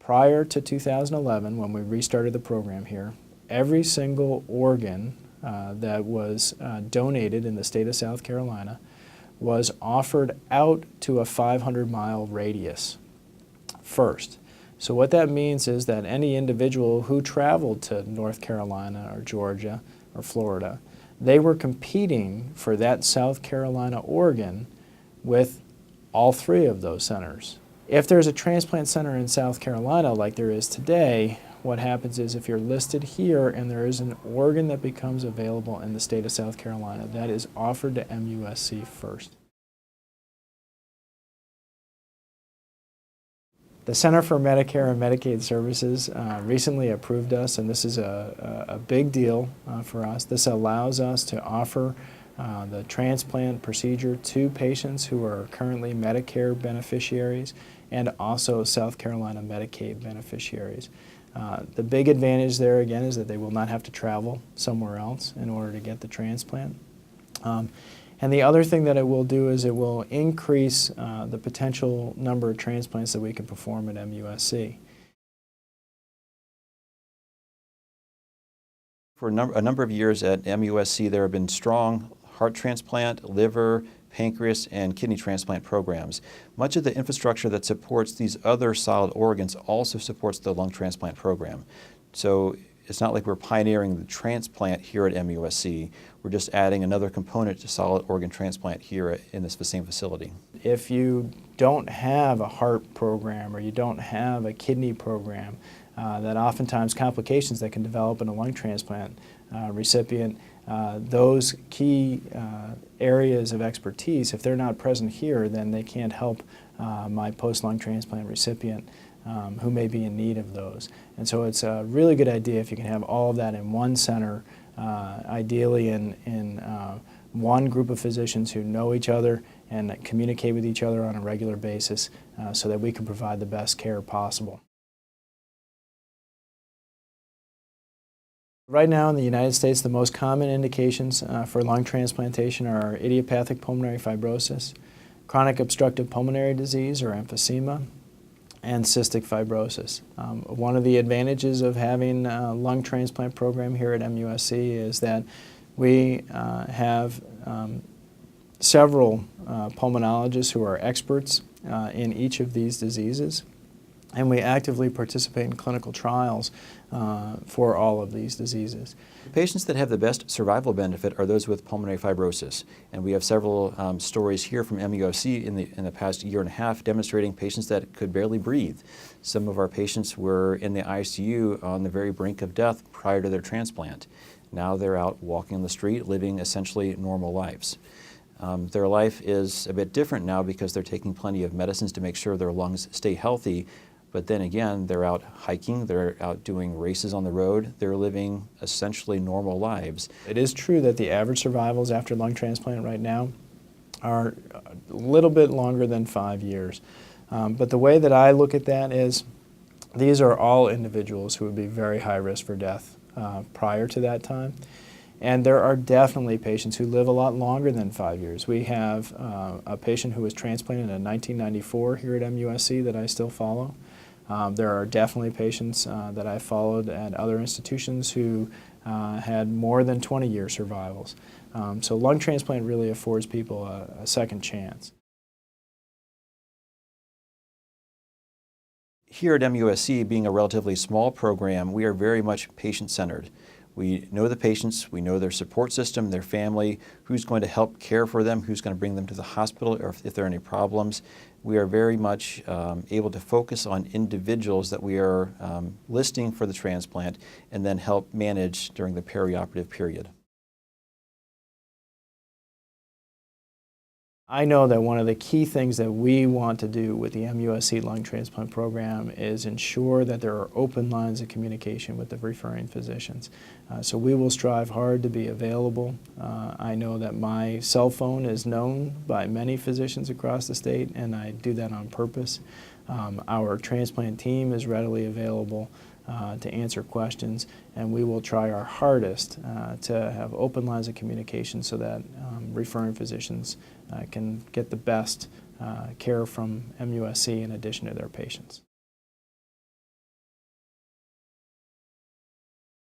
Prior to 2011, when we restarted the program here, every single organ that was donated in the state of South Carolina was offered out to a 500-mile radius first. So what that means is that any individual who traveled to North Carolina or Georgia or Florida, they were competing for that South Carolina organ with all three of those centers. If there's a transplant center in South Carolina like there is today, what happens is if you're listed here and there is an organ that becomes available in the state of South Carolina, that is offered to MUSC first. The Center for Medicare and Medicaid Services recently approved us, and this is a big deal for us. This allows us to offer the transplant procedure to patients who are currently Medicare beneficiaries and also South Carolina Medicaid beneficiaries. The big advantage there again is that they will not have to travel somewhere else in order to get the transplant. And the other thing that it will do is it will increase the potential number of transplants that we can perform at MUSC. For a number of years at MUSC, there have been strong heart transplant, liver, pancreas, and kidney transplant programs. Much of the infrastructure that supports these other solid organs also supports the lung transplant program. So it's not like we're pioneering the transplant here at MUSC. We're just adding another component to solid organ transplant here in this same facility. If you don't have a heart program or you don't have a kidney program, that oftentimes complications that can develop in a lung transplant recipient, those key areas of expertise, if they're not present here, then they can't help my post-lung transplant recipient who may be in need of those. And so it's a really good idea if you can have all of that in one center, ideally in one group of physicians who know each other and communicate with each other on a regular basis so that we can provide the best care possible. Right now in the United States, the most common indications for lung transplantation are idiopathic pulmonary fibrosis, chronic obstructive pulmonary disease or emphysema, and cystic fibrosis. One of the advantages of having a lung transplant program here at MUSC is that we have several pulmonologists who are experts in each of these diseases, and we actively participate in clinical trials for all of these diseases. The patients that have the best survival benefit are those with pulmonary fibrosis, and we have several stories here from MUSC in the past year and a half demonstrating patients that could barely breathe. Some of our patients were in the ICU on the very brink of death prior to their transplant. Now they're out walking on the street, living essentially normal lives. Their life is a bit different now because they're taking plenty of medicines to make sure their lungs stay healthy. But then again, they're out hiking, they're out doing races on the road, they're living essentially normal lives. It is true that the average survivals after lung transplant right now are a little bit longer than 5 years. But the way that I look at that is these are all individuals who would be very high risk for death prior to that time. And there are definitely patients who live a lot longer than 5 years. We have a patient who was transplanted in 1994 here at MUSC that I still follow. There are definitely patients that I followed at other institutions who had more than 20-year survivals. So lung transplant really affords people a second chance. Here at MUSC, being a relatively small program, we are very much patient-centered. We know the patients, we know their support system, their family, who's going to help care for them, who's going to bring them to the hospital, or if there are any problems. We are very much able to focus on individuals that we are listing for the transplant and then help manage during the perioperative period. I know that one of the key things that we want to do with the MUSC Lung Transplant Program is ensure that there are open lines of communication with the referring physicians. So we will strive hard to be available. I know that my cell phone is known by many physicians across the state, and I do that on purpose. Our transplant team is readily available to answer questions, and we will try our hardest to have open lines of communication so that referring physicians can get the best care from MUSC in addition to their patients.